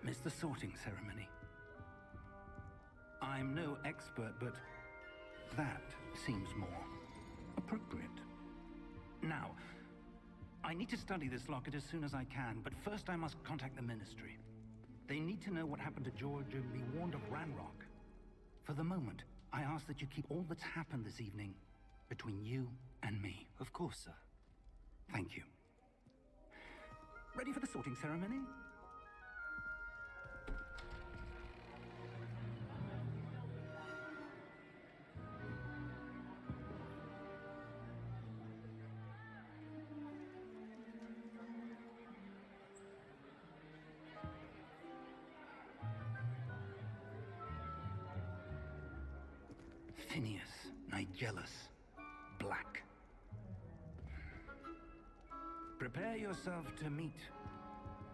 witness the sorting ceremony. I'm no expert, but that seems more appropriate. Now, I need to study this locket as soon as I can, but first I must contact the Ministry. They need to know what happened to George and be warned of Ranrock. For the moment, I ask that you keep all that's happened this evening between you and me. Of course, sir. Thank you. Ready for the sorting ceremony? Phineas, Nigellus, Black. Prepare yourself to meet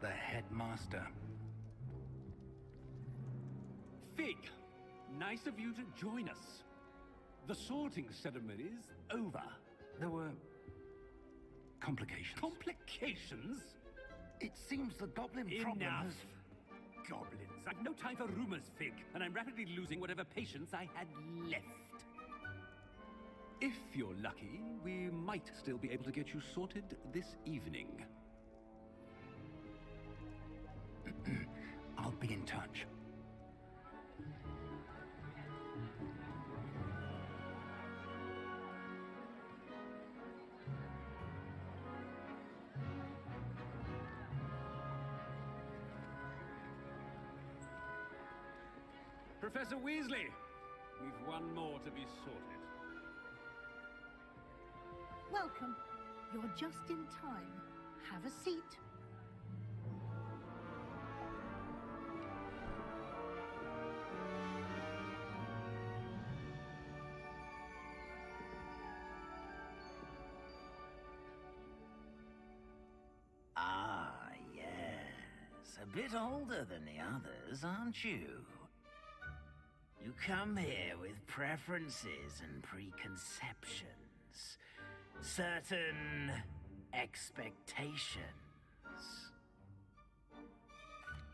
the headmaster. Fig, nice of you to join us. The sorting ceremony's over. There were complications. Complications? It seems the goblin problem Enough! has... Goblins. I've no time for rumors, Fig, and I'm rapidly losing whatever patience I had left. If you're lucky, we might still be able to get you sorted this evening. I'll be in touch. Professor Weasley, we've one more to be sorted. Welcome. You're just in time. Have a seat. Ah, yes. A bit older than the others, aren't you? You come here with preferences and preconceptions. Certain expectations.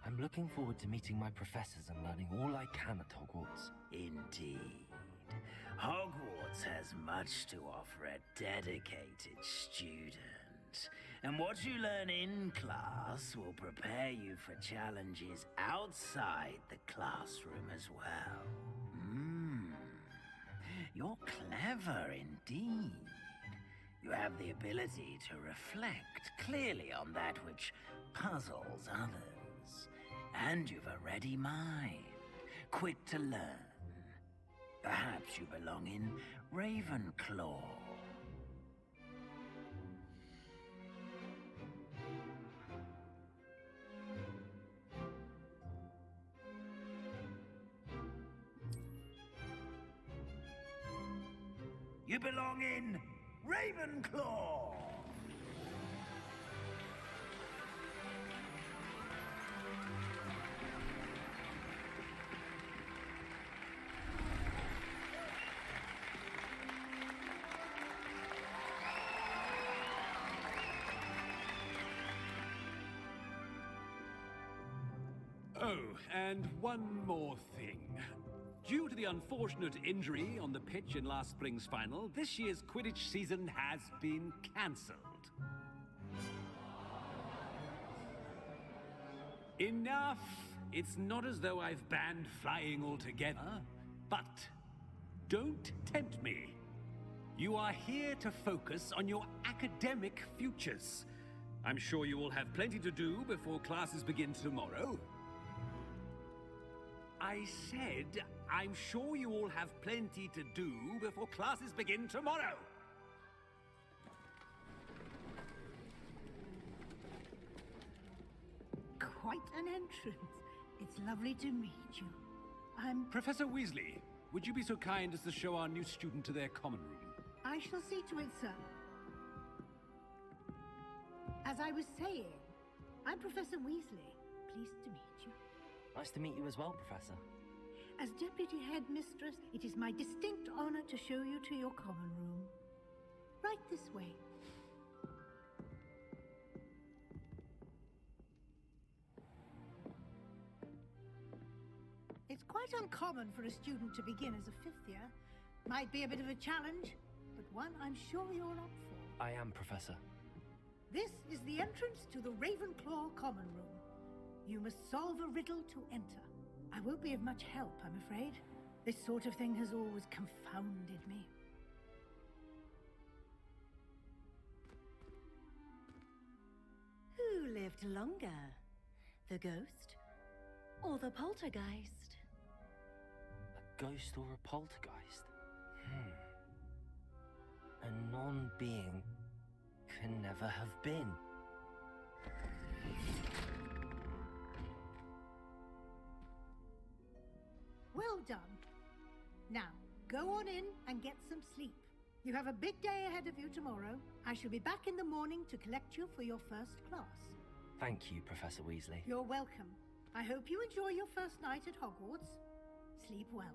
I'm looking forward to meeting my professors and learning all I can at Hogwarts. Indeed. Hogwarts has much to offer a dedicated student. And what you learn in class will prepare you for challenges outside the classroom as well. You're clever indeed. You have the ability to reflect clearly on that which puzzles others. And you've a ready mind, quick to learn. Perhaps you belong in Ravenclaw. You belong in Ravenclaw! Oh, and one more thing. Due to the unfortunate injury on the pitch in last spring's final, this year's Quidditch season has been cancelled. Enough! It's not as though I've banned flying altogether, but don't tempt me. You are here to focus on your academic futures. I'm sure you will have plenty to do before classes begin tomorrow. I said, I'm sure you all have plenty to do before classes begin tomorrow. Quite an entrance. It's lovely to meet you. I'm... Professor Weasley, would you be so kind as to show our new student to their common room? I shall see to it, sir. As I was saying, I'm Professor Weasley. Pleased to meet you. Nice to meet you as well, Professor. As Deputy Headmistress, it is my distinct honor to show you to your common room. Right this way. Quite uncommon for a student to begin as a fifth year. Might be a bit of a challenge, but one I'm sure you're up for. I am, Professor. This is the entrance to the Ravenclaw Common Room. You must solve a riddle to enter. I won't be of much help, I'm afraid. This sort of thing has always confounded me. Who lived longer? The ghost or the poltergeist? A ghost or a poltergeist? A non-being can never have been. Well done. Now, go on in and get some sleep. You have a big day ahead of you tomorrow. I shall be back in the morning to collect you for your first class. Thank you, Professor Weasley. You're welcome. I hope you enjoy your first night at Hogwarts. Sleep well.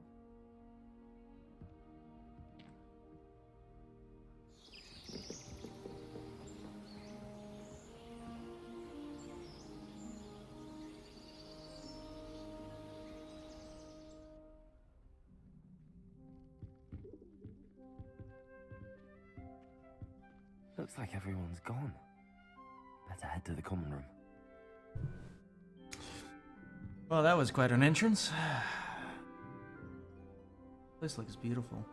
Looks like everyone's gone. Better head to the common room. Well, that was quite an entrance. This looks beautiful.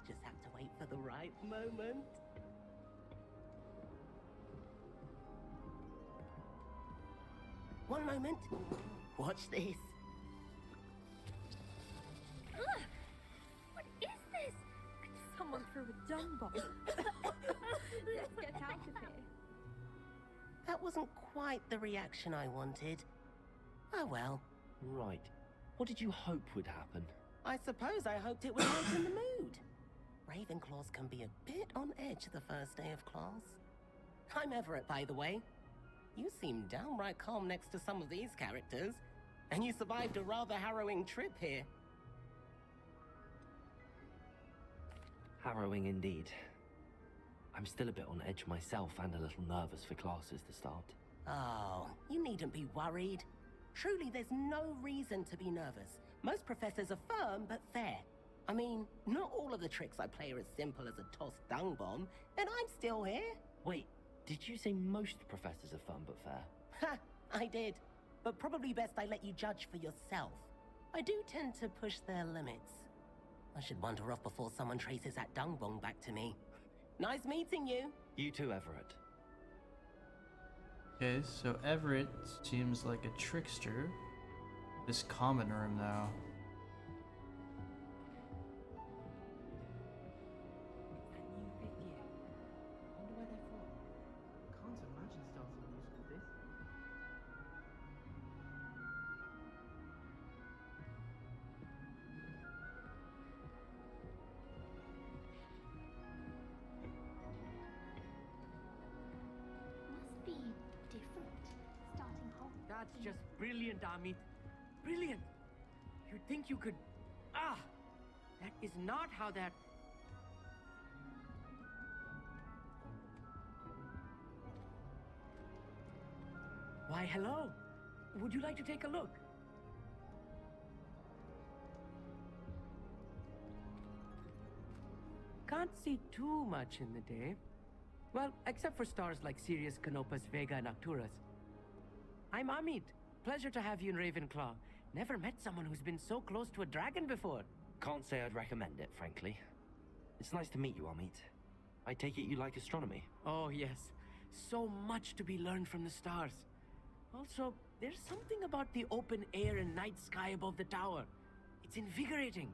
Just have to wait for the right moment. One moment. Watch this. Ugh! What is this? Someone threw a dung bomb. Let's get out of here. That wasn't quite the reaction I wanted. Oh well. Right. What did you hope would happen? I suppose I hoped it would lighten the mood. Ravenclaws can be a bit on edge the first day of class. I'm Everett, by the way. You seem downright calm next to some of these characters, and you survived a rather harrowing trip here. Harrowing indeed. I'm still a bit on edge myself and a little nervous for classes to start. Oh, you needn't be worried. Truly, there's no reason to be nervous. Most professors are firm but fair. I mean, not all of the tricks I play are as simple as a tossed dung bomb, and I'm still here. Wait, did you say most professors are fun but fair? Ha, I did. But probably best I let you judge for yourself. I do tend to push their limits. I should wander off before someone traces that dung bomb back to me. Nice meeting you. You too, Everett. Okay, so Everett seems like a trickster. This common room now. Must be different. Starting home. That's just brilliant, Amit. Brilliant. You'd think you could... Ah! That is not how that... Why, hello. Would you like to take a look? Can't see too much in the day. Well, except for stars like Sirius, Canopus, Vega, and Arcturus. I'm Amit. Pleasure to have you in Ravenclaw. Never met someone who's been so close to a dragon before. Can't say I'd recommend it, frankly. It's nice to meet you, Amit. I take it you like astronomy. Oh, yes. So much to be learned from the stars. Also, there's something about the open air and night sky above the tower. It's invigorating.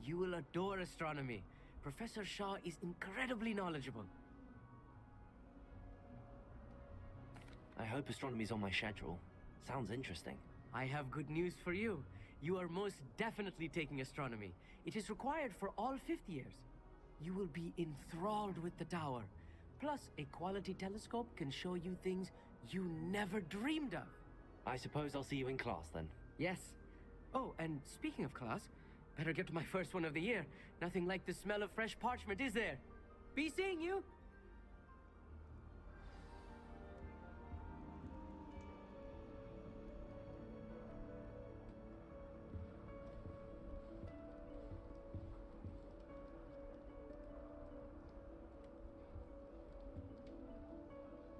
You will adore astronomy. Professor Shaw is incredibly knowledgeable. I hope astronomy's on my schedule. Sounds interesting. I have good news for you. you are most definitely taking astronomy. It is required for all fifth years. You will be enthralled with the tower. Plus, a quality telescope can show you things you never dreamed of. I suppose I'll see you in class then. Yes. Oh, and speaking of class, better get to my first one of the year. Nothing like the smell of fresh parchment, is there? Be seeing you!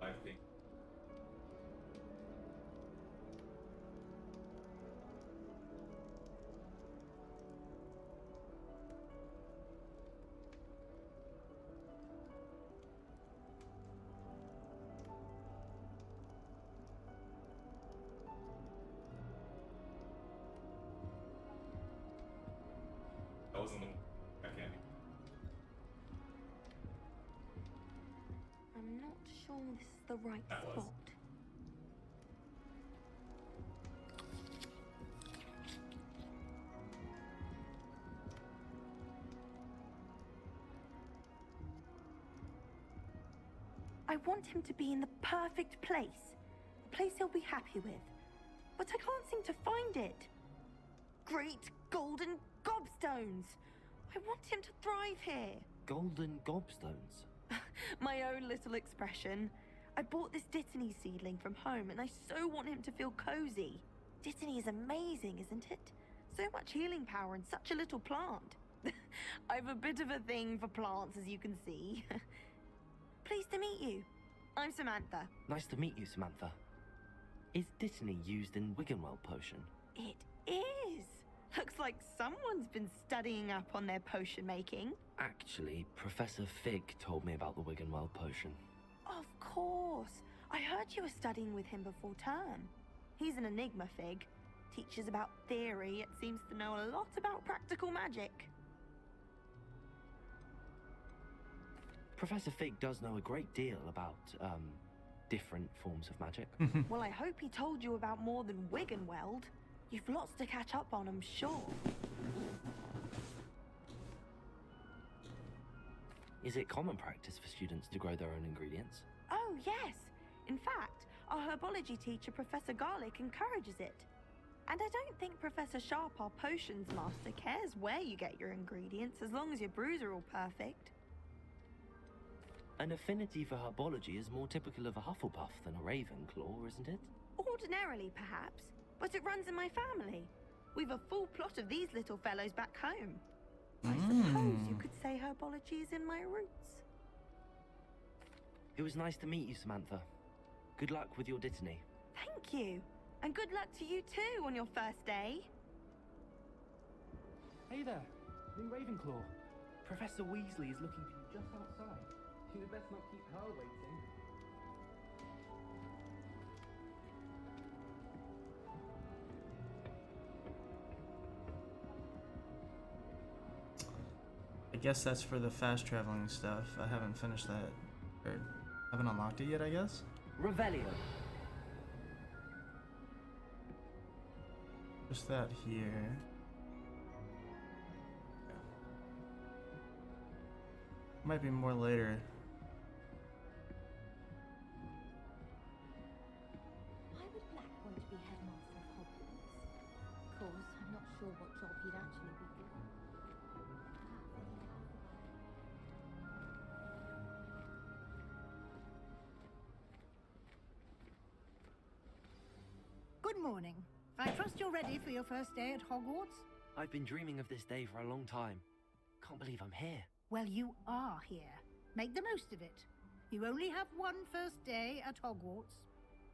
I think. That wasn't the I can't. I'm not sure this is the right That was. spot. I want him to be in the perfect place. A place he'll be happy with. But I can't seem to find it. Great golden gobstones! I want him to thrive here. Golden gobstones. My own little expression. I bought this Dittany seedling from home and I so want him to feel cozy. Dittany is amazing, isn't it? So much healing power in such a little plant. I've a bit of a thing for plants, as you can see. Pleased to meet you. I'm Samantha. Nice to meet you, Samantha. Is Dittany used in Wiggenweld potion? It is. Looks like someone's been studying up on their potion making. Actually, Professor Fig told me about the Wiggenweld potion. Of course. I heard you were studying with him before term. He's an enigma, Fig. Teaches about theory, yet seems to know a lot about practical magic. Professor Fig does know a great deal about, different forms of magic. Well, I hope he told you about more than Wiggenweld. You've lots to catch up on, I'm sure. Is it common practice for students to grow their own ingredients? Oh, yes. In fact, our herbology teacher, Professor Garlic, encourages it. And I don't think Professor Sharp, our potions master, cares where you get your ingredients, as long as your brews are all perfect. An affinity for herbology is more typical of a Hufflepuff than a Ravenclaw, isn't it? Ordinarily, perhaps, but it runs in my family. We've a full plot of these little fellows back home. I suppose you could say herbology is in my roots. It was nice to meet you, Samantha. Good luck with your Dittany. Thank you. And good luck to you too on your first day. Hey there, new Ravenclaw. Professor Weasley is looking for you just outside. You had best not keep her waiting. I guess that's for the fast traveling stuff. I haven't finished that. Or haven't unlocked it yet, I guess? Revelio. Just that here. Might be more later. Why would Black want to be headmaster of Hogwarts? Of course, I'm not sure what job he'd actually be doing. Good morning. I trust you're ready for your first day at Hogwarts? I've been dreaming of this day for a long time. Can't believe I'm here. Well, you are here. Make the most of it. You only have one first day at Hogwarts.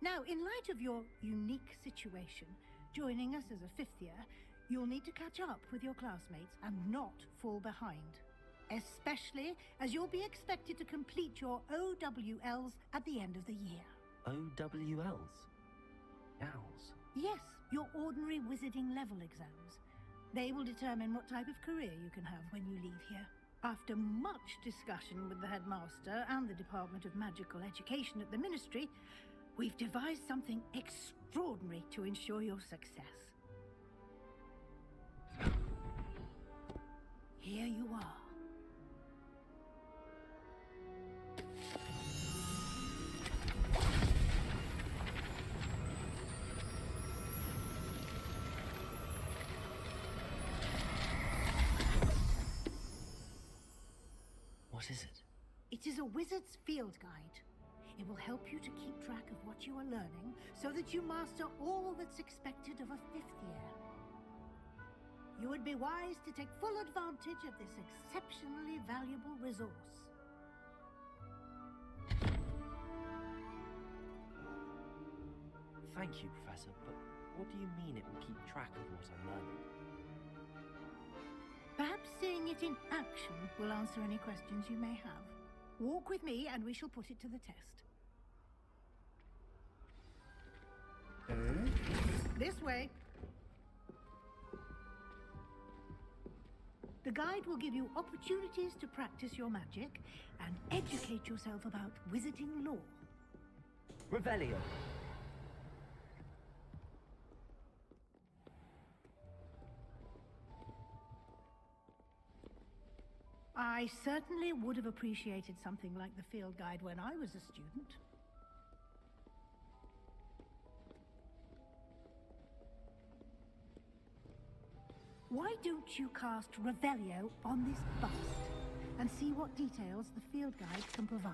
Now, in light of your unique situation, joining us as a fifth year, you'll need to catch up with your classmates and not fall behind. Especially as you'll be expected to complete your OWLs at the end of the year. OWLs? Owls? Yes, your ordinary wizarding level exams. They will determine what type of career you can have when you leave here. After much discussion with the headmaster and the Department of Magical Education at the Ministry, we've devised something extraordinary to ensure your success. Here you are. What is it? It is a wizard's field guide. It will help you to keep track of what you are learning so that you master all that's expected of a 5th year. You would be wise to take full advantage of this exceptionally valuable resource. Thank you, Professor, but what do you mean it will keep track of what I'm learning? Perhaps seeing it in action will answer any questions you may have. Walk with me and we shall put it to the test. This way. The guide will give you opportunities to practice your magic and educate yourself about wizarding lore. Revelio. I certainly would have appreciated something like the field guide when I was a student. Why don't you cast Revelio on this bust and see what details the field guide can provide?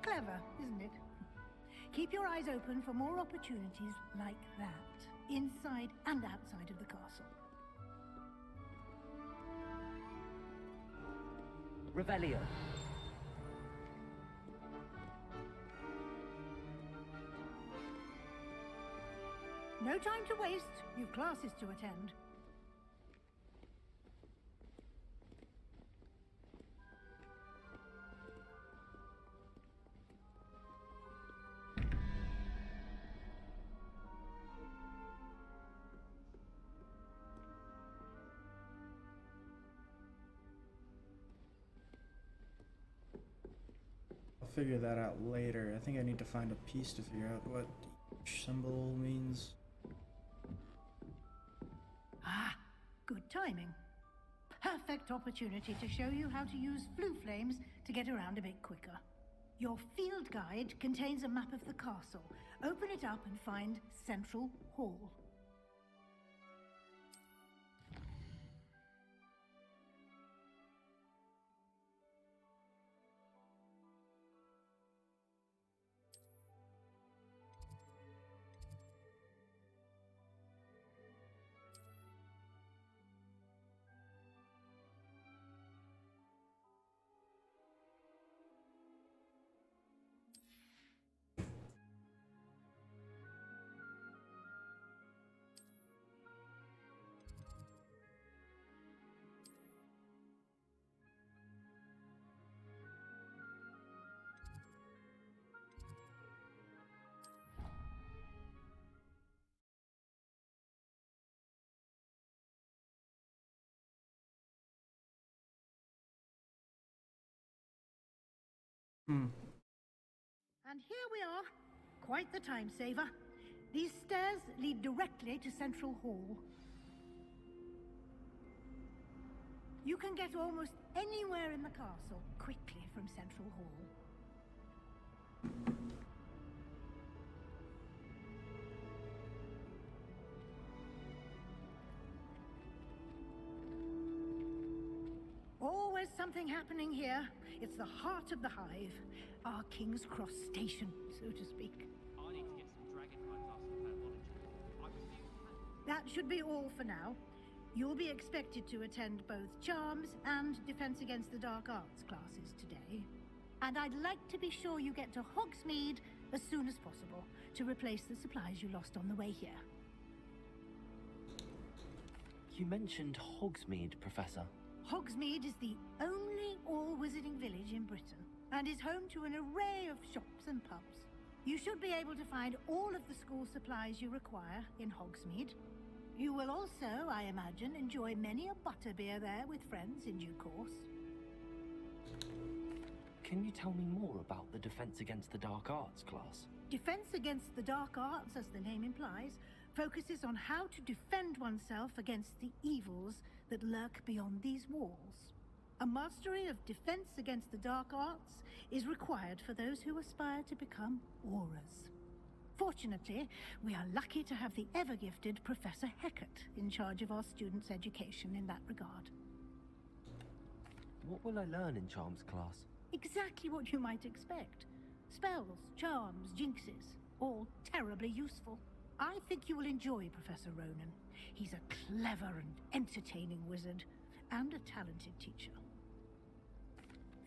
Clever, isn't it? Keep your eyes open for more opportunities like that, inside and outside of the castle. Revelio. No time to waste. You've classes to attend. I'll figure that out later. I think I need to find a piece to figure out what each symbol means. Ah, good timing. Perfect opportunity to show you how to use flue flames to get around a bit quicker. Your field guide contains a map of the castle. Open it up and find Central Hall. And here we are. Quite the time saver. These stairs lead directly to Central Hall. You can get almost anywhere in the castle quickly from Central Hall. Always something happening here. It's the heart of the hive. Our King's Cross station, so to speak. I need to get some Dragonfly class in pathology. That should be all for now. You'll be expected to attend both Charms and Defense Against the Dark Arts classes today. And I'd like to be sure you get to Hogsmeade as soon as possible to replace the supplies you lost on the way here. You mentioned Hogsmeade, Professor. Hogsmeade is the only all-wizarding village in Britain and is home to an array of shops and pubs. You should be able to find all of the school supplies you require in Hogsmeade. You will also, I imagine, enjoy many a butterbeer there with friends in due course. Can you tell me more about the Defense Against the Dark Arts class? Defense Against the Dark Arts, as the name implies, focuses on how to defend oneself against the evils that lurk beyond these walls. A mastery of Defense Against the Dark Arts is required for those who aspire to become auras. Fortunately, we are lucky to have the ever-gifted Professor Hecat in charge of our students' education in that regard. What will I learn in Charms class? Exactly what you might expect. Spells, charms, jinxes, all terribly useful. I think you will enjoy Professor Ronan. He's a clever and entertaining wizard, and a talented teacher.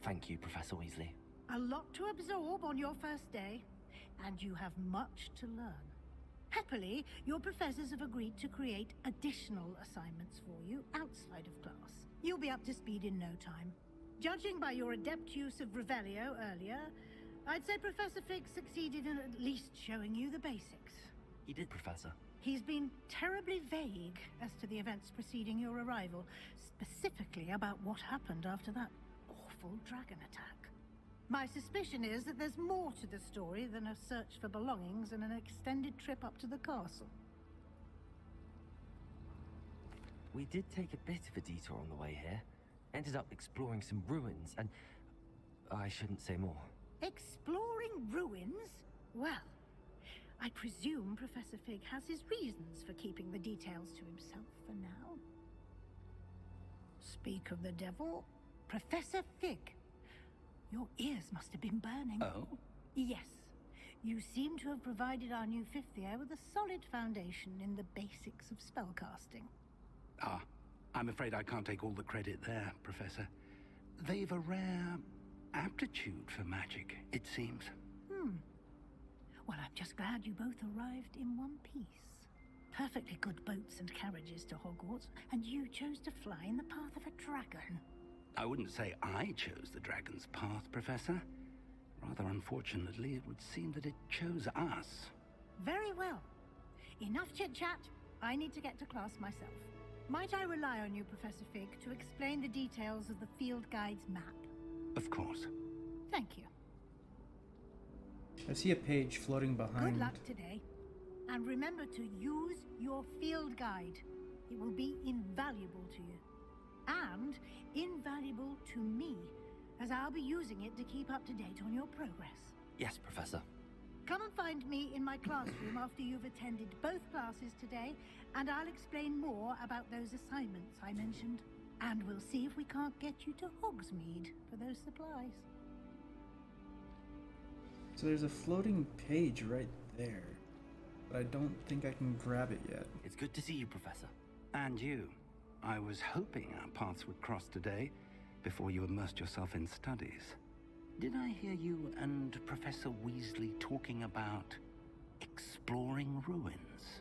Thank you, Professor Weasley. A lot to absorb on your first day, and you have much to learn. Happily, your professors have agreed to create additional assignments for you outside of class. You'll be up to speed in no time. Judging by your adept use of Revelio earlier, I'd say Professor Fig succeeded in at least showing you the basics. He did, Professor. He's been terribly vague as to the events preceding your arrival, specifically about what happened after that awful dragon attack. My suspicion is that there's more to the story than a search for belongings and an extended trip up to the castle. We did take a bit of a detour on the way here. Ended up exploring some ruins and... I shouldn't say more. Exploring ruins? Well, I presume Professor Fig has his reasons for keeping the details to himself for now. Speak of the devil, Professor Fig. Your ears must have been burning. Oh? Yes. You seem to have provided our new fifth year with a solid foundation in the basics of spellcasting. Ah, I'm afraid I can't take all the credit there, Professor. They've a rare aptitude for magic, it seems. Well, I'm just glad you both arrived in one piece. Perfectly good boats and carriages to Hogwarts, and you chose to fly in the path of a dragon. I wouldn't say I chose the dragon's path, Professor. Rather unfortunately, it would seem that it chose us. Very well. Enough chit-chat. I need to get to class myself. Might I rely on you, Professor Fig, to explain the details of the field guide's map? Of course. Thank you. I see a page floating behind. Good luck today. And remember to use your field guide. It will be invaluable to you. And invaluable to me, as I'll be using it to keep up to date on your progress. Yes, Professor. Come and find me in my classroom after you've attended both classes today, and I'll explain more about those assignments I mentioned. And we'll see if we can't get you to Hogsmeade for those supplies. So there's a floating page right there, but I don't think I can grab it yet. It's good to see you, Professor. And you. I was hoping our paths would cross today, before you immersed yourself in studies. Did I hear you and Professor Weasley talking about exploring ruins?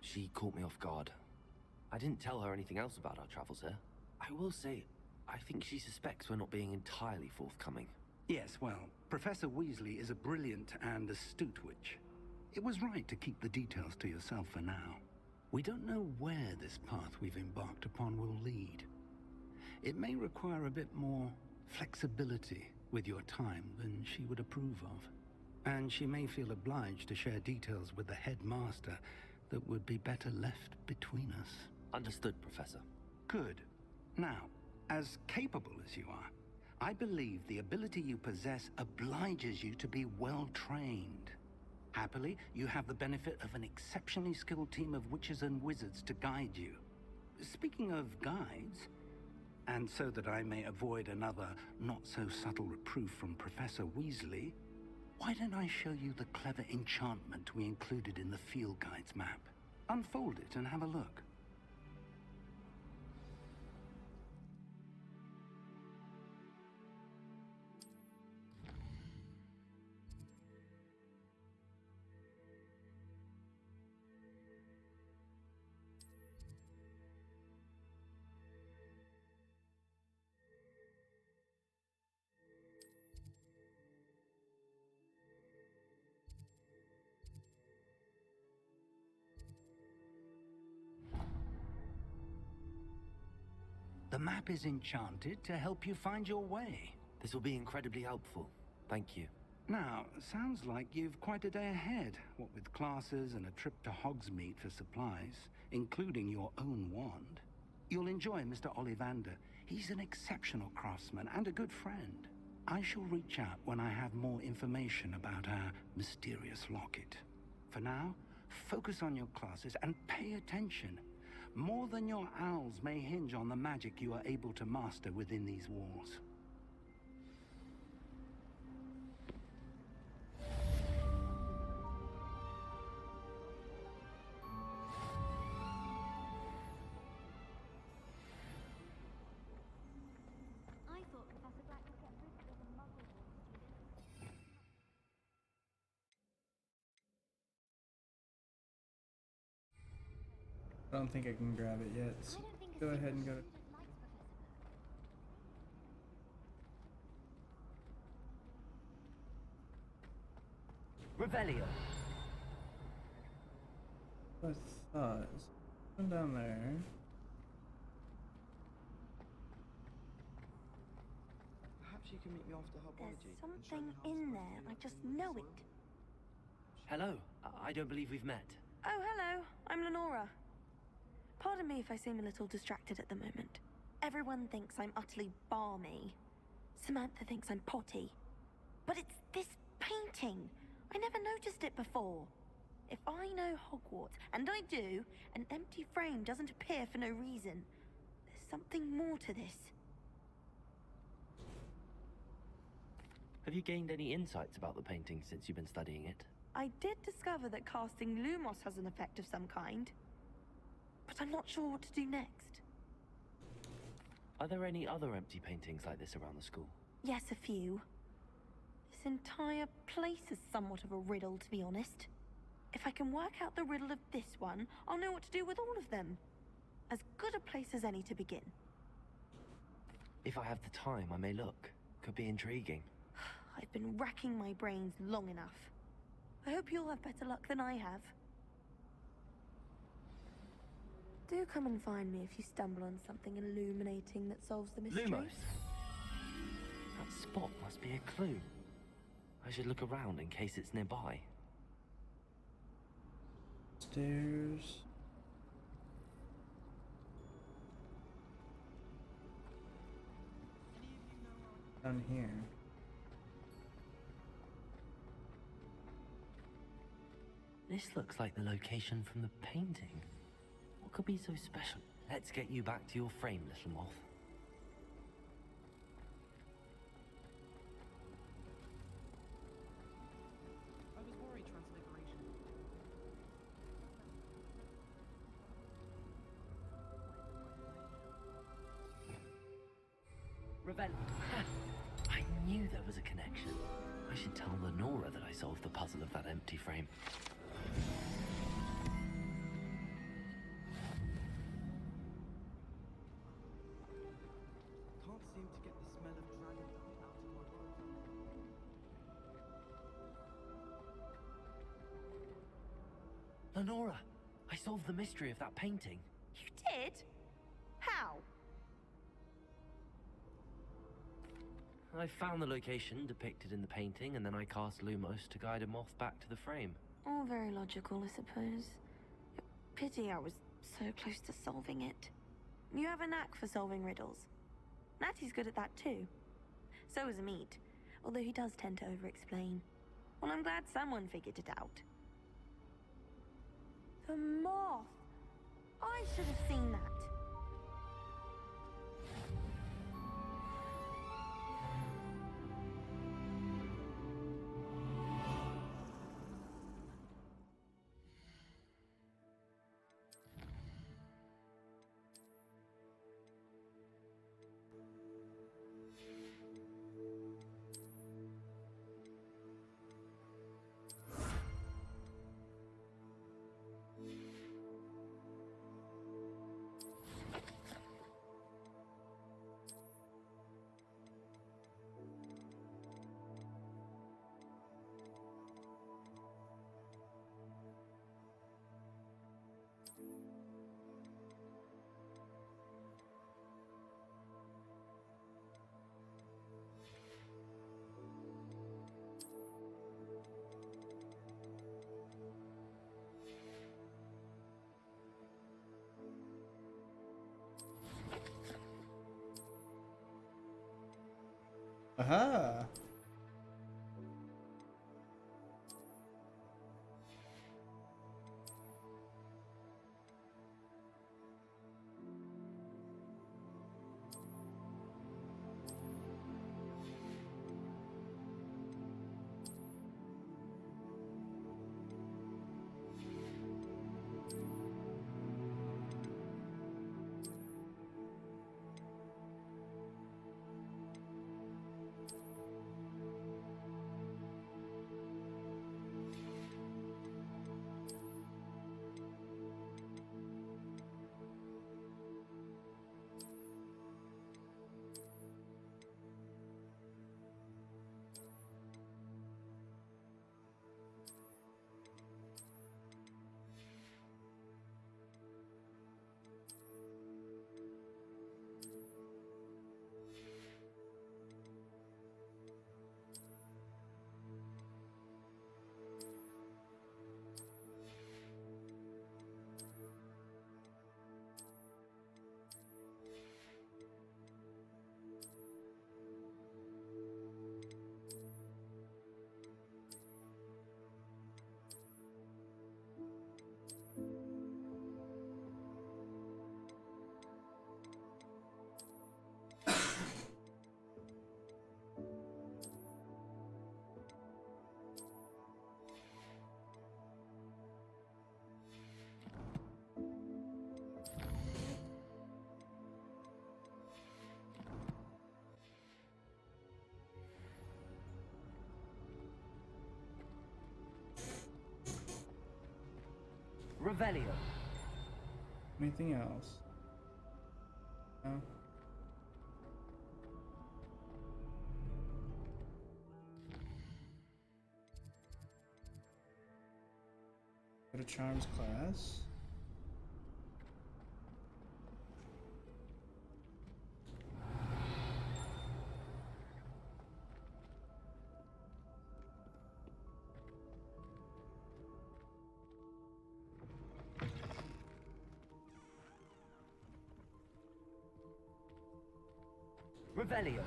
She caught me off guard. I didn't tell her anything else about our travels here. I will say, I think she suspects we're not being entirely forthcoming. Yes, well, Professor Weasley is a brilliant and astute witch. It was right to keep the details to yourself for now. We don't know where this path we've embarked upon will lead. It may require a bit more flexibility with your time than she would approve of. And she may feel obliged to share details with the headmaster that would be better left between us. Understood, Professor. Good. Now, as capable as you are, I believe the ability you possess obliges you to be well trained. Happily, you have the benefit of an exceptionally skilled team of witches and wizards to guide you. Speaking of guides, and so that I may avoid another not-so-subtle reproof from Professor Weasley, why don't I show you the clever enchantment we included in the field guide's map? Unfold it and have a look. The map is enchanted to help you find your way. This will be incredibly helpful. Thank you. Now, sounds like you've quite a day ahead, what with classes and a trip to Hogsmeade for supplies, including your own wand. You'll enjoy Mr. Ollivander. He's an exceptional craftsman and a good friend. I shall reach out when I have more information about our mysterious locket. For now, focus on your classes and pay attention. More than your owls may hinge on the magic you are able to master within these walls. I thought Professor Black would get rid of the Muggle students. I don't think I can grab it yet. So go ahead and go to... Revelio. I thought. Come down there. Perhaps you can meet me after There's herbology. something in there. I just know it. Hello. I don't believe we've met. Oh, hello. I'm Lenora. Pardon me if I seem a little distracted at the moment. Everyone thinks I'm utterly balmy. Samantha thinks I'm potty. But it's this painting. I never noticed it before. If I know Hogwarts, and I do, an empty frame doesn't appear for no reason. There's something more to this. Have you gained any insights about the painting since you've been studying it? I did discover that casting Lumos has an effect of some kind. But I'm not sure what to do next. Are there any other empty paintings like this around the school? Yes, a few. This entire place is somewhat of a riddle, to be honest. If I can work out the riddle of this one, I'll know what to do with all of them. As good a place as any to begin. If I have the time, I may look. Could be intriguing. I've been racking my brains long enough. I hope you'll have better luck than I have. Do come and find me if you stumble on something illuminating that solves the mystery. Lumos! That spot must be a clue. I should look around in case it's nearby. Stairs. Down here. This looks like the location from the painting. What could be so special? Let's get you back to your frame, little moth. I was worried Transfiguration. Revelio. I knew there was a connection. I should tell Lenora that I solved the puzzle of that empty frame. Can't seem to get the smell of dragon dung out of my nose. Lenora, I solved the mystery of that painting. You did? How? I found the location depicted in the painting, and then I cast Lumos to guide a moth back to the frame. All very logical, I suppose. Pity I was so close to solving it. You have a knack for solving riddles. Natty's good at that too. So is Amit, although he does tend to over-explain. Well, I'm glad someone figured it out. The moth! I should have seen that. Aha! Revelio. Anything else? No. Go to Charms class. Revelio.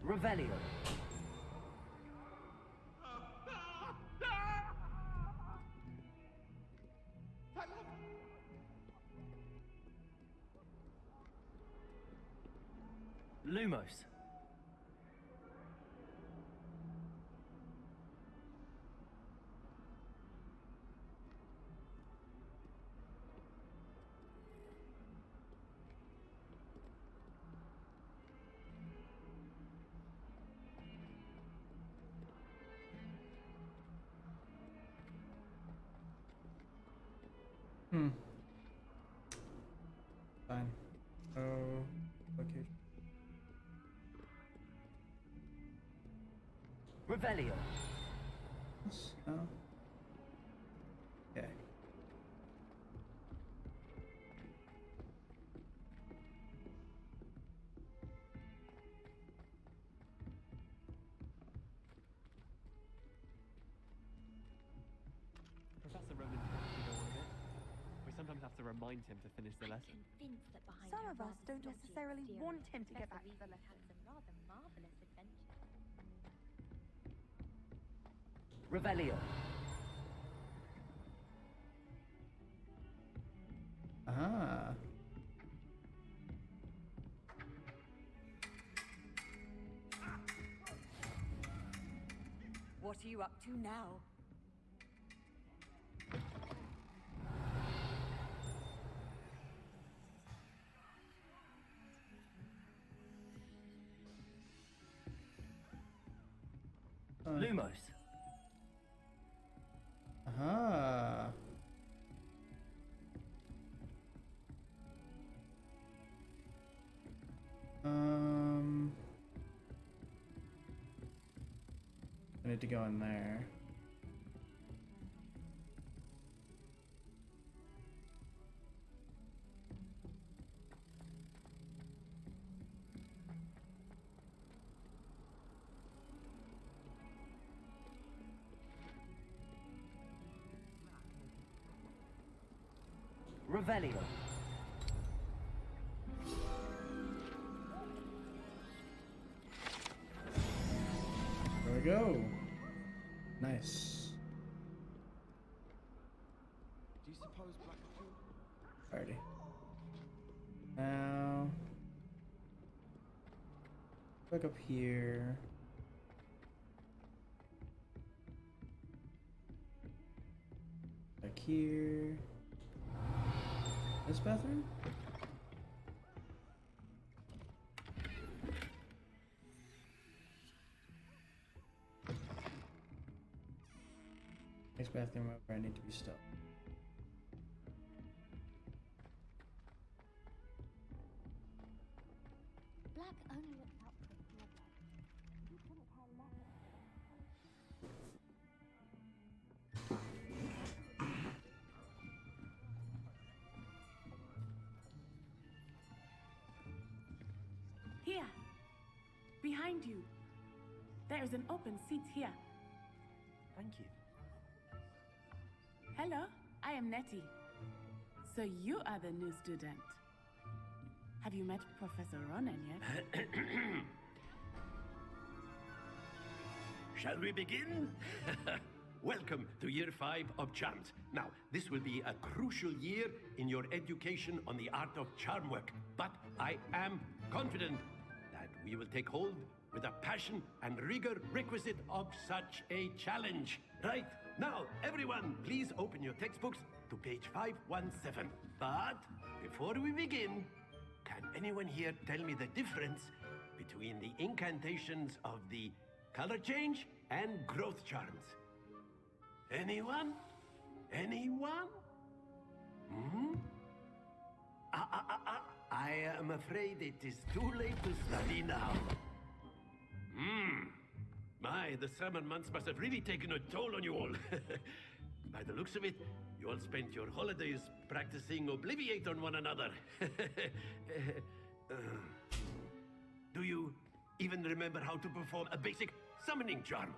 Revelio. Lumos. Fine. So, location. Revelio. No. Okay. Professor Ronan tends to go on a bit. We sometimes have to remind him to finish the lesson. Convinced that behind Some her of us rather don't dodgy necessarily exterior, want him to get Professor back to the Weasley lesson. had some rather marvelous adventures. Revelio. Ah. What are you up to now? Lumos. Aha. I need to go in there. Revelio. There we go. Nice. Do you suppose Black Alrighty. Now back up here. Back here. This bathroom? Next bathroom where I need to be still. Black only looked out for his brother. He couldn't care less. Here, behind you. There is an open seat here. Thank you. Hello, I am Nettie. So you are the new student. Have you met Professor Ronan yet? Shall we begin? Welcome to Year 5 of Charms. Now, this will be a crucial year in your education on the art of charm work, but I am confident that we will take hold with the passion and rigor requisite of such a challenge. Right, now, everyone, please open your textbooks to page 517. But before we begin, can anyone here tell me the difference between the incantations of the color change and growth charms? Anyone? Anyone? Hmm? I am afraid it is too late to study now. My, the summer months must have really taken a toll on you all. By the looks of it, you all spent your holidays practicing Obliviate on one another. Do you even remember how to perform a basic summoning charm?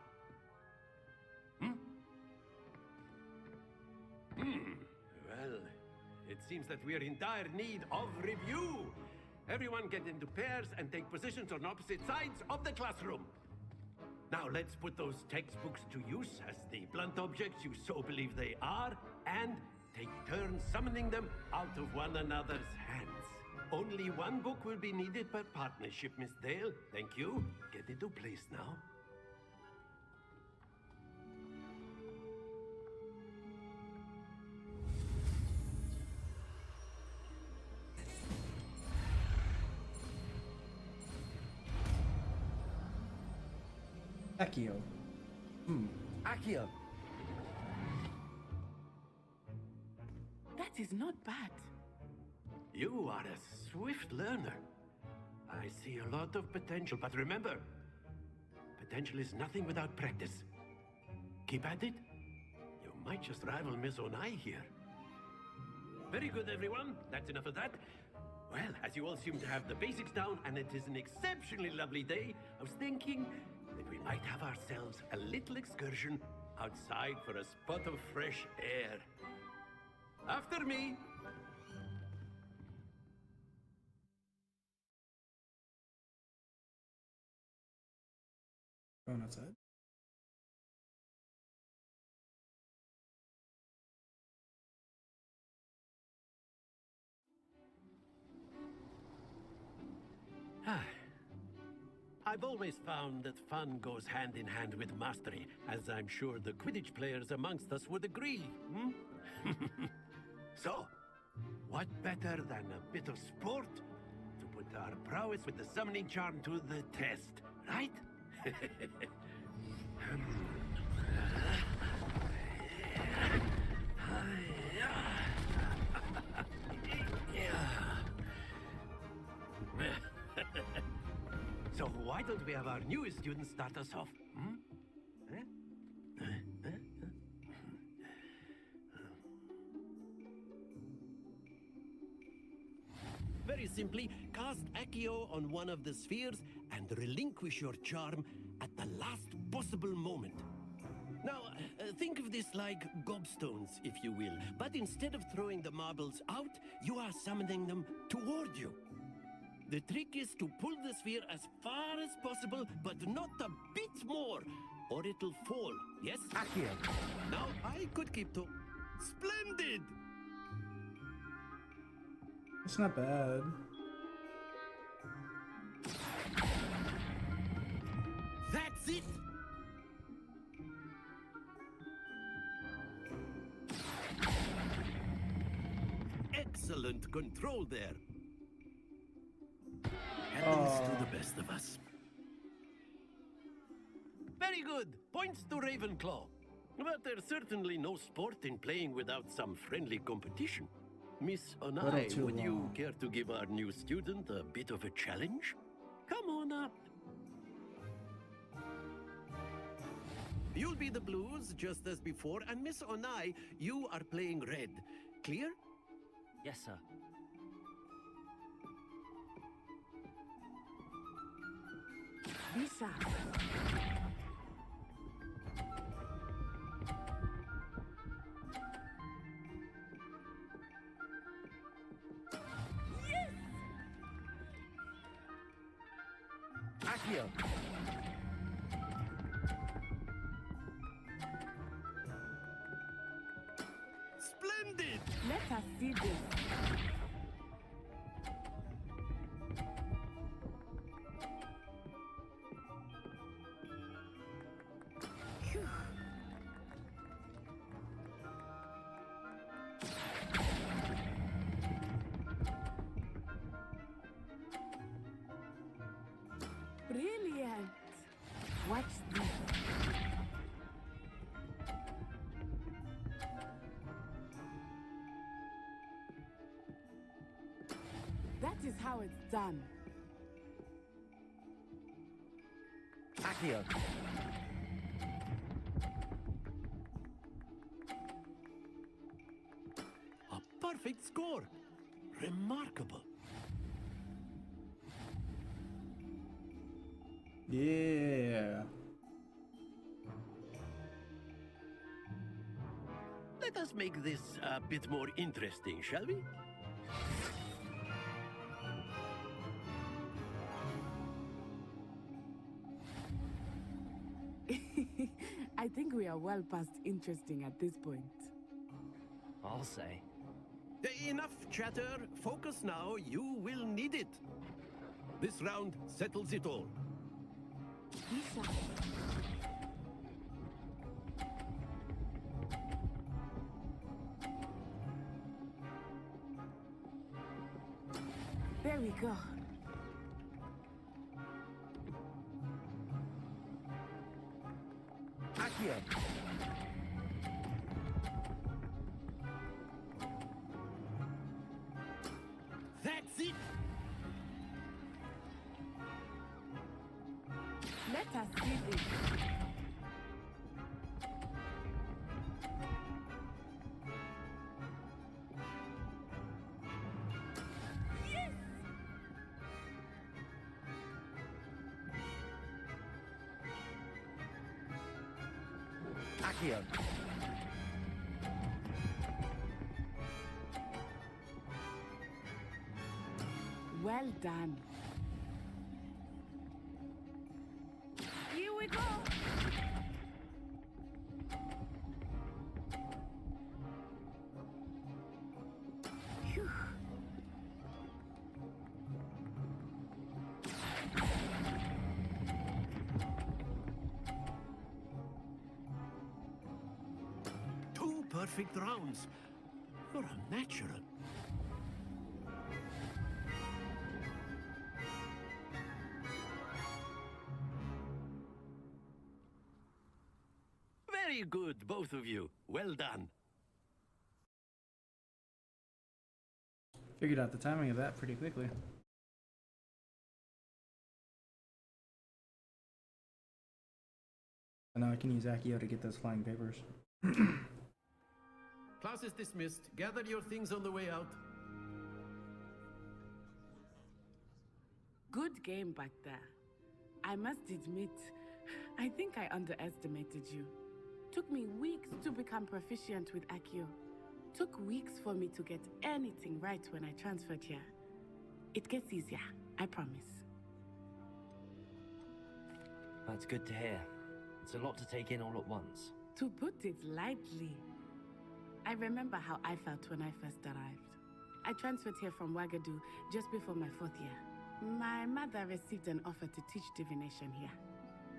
Well, it seems that we are in dire need of review. Everyone get into pairs and take positions on opposite sides of the classroom. Now let's put those textbooks to use as the blunt objects you so believe they are, and take turns summoning them out of one another's hands. Only one book will be needed per partnership, Miss Dale. Thank you. Get into place now. Accio. Accio. That is not bad. You are a swift learner. I see a lot of potential, but remember, potential is nothing without practice. Keep at it. You might just rival Miss Onai here. Very good, everyone. That's enough of that. Well, as you all seem to have the basics down, and it is an exceptionally lovely day, I was thinking that we might have ourselves a little excursion outside for a spot of fresh air. After me. Going outside. I've always found that fun goes hand in hand with mastery, as I'm sure the Quidditch players amongst us would agree. So, what better than a bit of sport to put our prowess with the summoning charm to the test, right? don't we have our newest student start us off? Hmm? Very simply, cast Accio on one of the spheres and relinquish your charm at the last possible moment. Now, think of this like gobstones, if you will, but instead of throwing the marbles out, you are summoning them toward you. The trick is to pull the sphere as far as possible, but not a bit more, or it'll fall. Yes? Accio. Now, I could keep to... Splendid! It's not bad. That's it! Excellent control there. Happens to the best of us. Very good. Points to Ravenclaw. But there's certainly no sport in playing without some friendly competition. Miss Onai, would you care to give our new student a bit of a challenge? Come on up. You'll be the blues, just as before, and Miss Onai, you are playing red. Clear? Yes, sir. Lisa. Yes! Accio. Splendid! Let us see this. Phew. Brilliant. Watch this. That is how it's done. Accio. A perfect score. Remarkable. Yeah. Let us make this a bit more interesting, shall we? I think we are well past interesting at this point. I'll say. Enough chatter. Focus now. You will need it. This round settles it all. Lisa. There we go. Accio. That's it! Let us see this. Yes! Accio. Well done. Here we go! Phew. Two perfect rounds. You're a natural. Very good, both of you. Well done. Figured out the timing of that pretty quickly. And now I can use Accio to get those flying papers. Class is dismissed. Gather your things on the way out. Good game back there. I must admit, I think I underestimated you. Took me weeks to become proficient with Accio. Took weeks for me to get anything right when I transferred here. It gets easier, I promise. That's good to hear. It's a lot to take in all at once. To put it lightly, I remember how I felt when I first arrived. I transferred here from Wagadu just before my 4th year. My mother received an offer to teach divination here.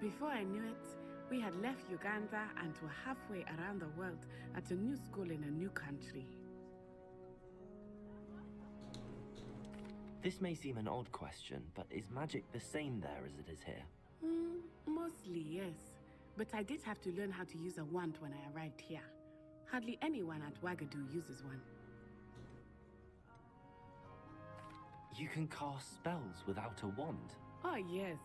Before I knew it, we had left Uganda and were halfway around the world at a new school in a new country. This may seem an odd question, but is magic the same there as it is here? Mostly, yes. But I did have to learn how to use a wand when I arrived here. Hardly anyone at Wagadu uses one. You can cast spells without a wand? Oh, yes.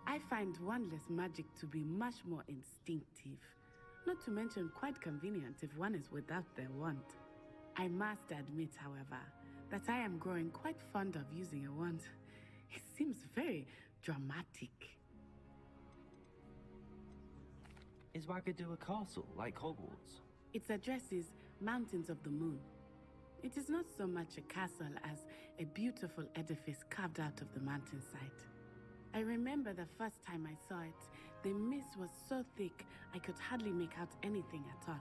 I find wandless magic to be much more instinctive. Not to mention quite convenient if one is without their wand. I must admit, however, that I am growing quite fond of using a wand. It seems very dramatic. Is Wagadu a castle, like Hogwarts? Its address is Mountains of the Moon. It is not so much a castle as a beautiful edifice carved out of the mountainside. I remember the first time I saw it, the mist was so thick I could hardly make out anything at all.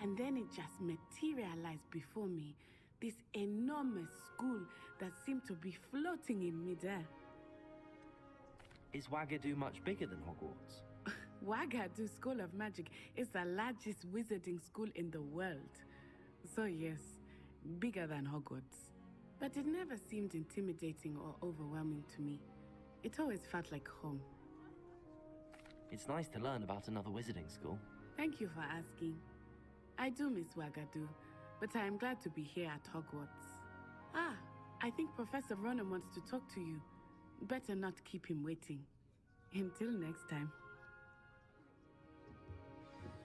And then it just materialized before me, this enormous school that seemed to be floating in midair. Is Wagadu much bigger than Hogwarts? Wagadu School of Magic is the largest wizarding school in the world. So yes, bigger than Hogwarts. But it never seemed intimidating or overwhelming to me. It always felt like home. It's nice to learn about another wizarding school. Thank you for asking. I do miss Wagadu, but I am glad to be here at Hogwarts. Ah, I think Professor Ronan wants to talk to you. Better not keep him waiting. Until next time.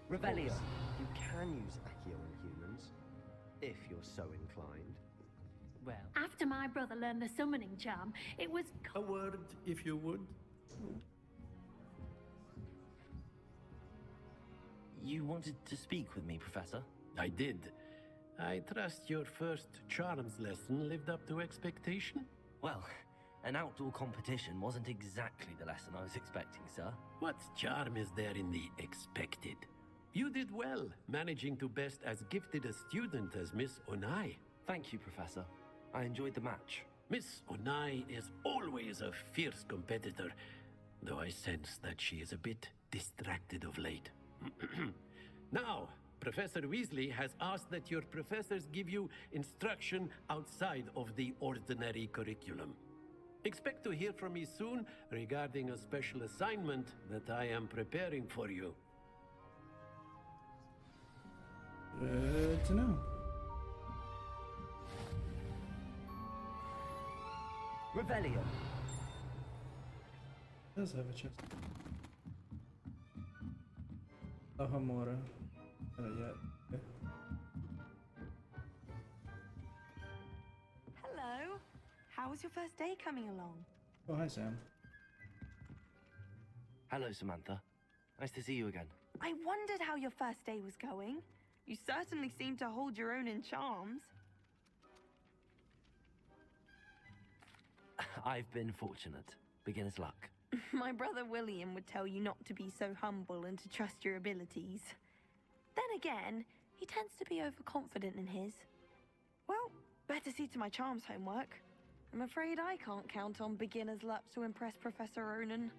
Revelio. You can use Accio on humans, if you're so inclined. Well, after my brother learned the summoning charm, it was... A word, if you would. You wanted to speak with me, Professor? I did. I trust your first charms lesson lived up to expectation? Well, an outdoor competition wasn't exactly the lesson I was expecting, sir. What charm is there in the expected? You did well, managing to best as gifted a student as Miss Onai. Thank you, Professor. I enjoyed the match. Miss Onai is always a fierce competitor, though I sense that she is a bit distracted of late. Now, Professor Weasley has asked that your professors give you instruction outside of the ordinary curriculum. Expect to hear from me soon regarding a special assignment that I am preparing for you. Good to know. Revelio. Does have a chest. Ahamora. Not yet. Okay. Hello. How was your first day coming along? Oh, hi, Sam. Hello, Samantha. Nice to see you again. I wondered how your first day was going. You certainly seem to hold your own in charms. I've been fortunate. Beginner's luck. My brother William would tell you not to be so humble and to trust your abilities. Then again, he tends to be overconfident in his. Well, better see to my charms homework. I'm afraid I can't count on beginner's luck to impress Professor Ronan.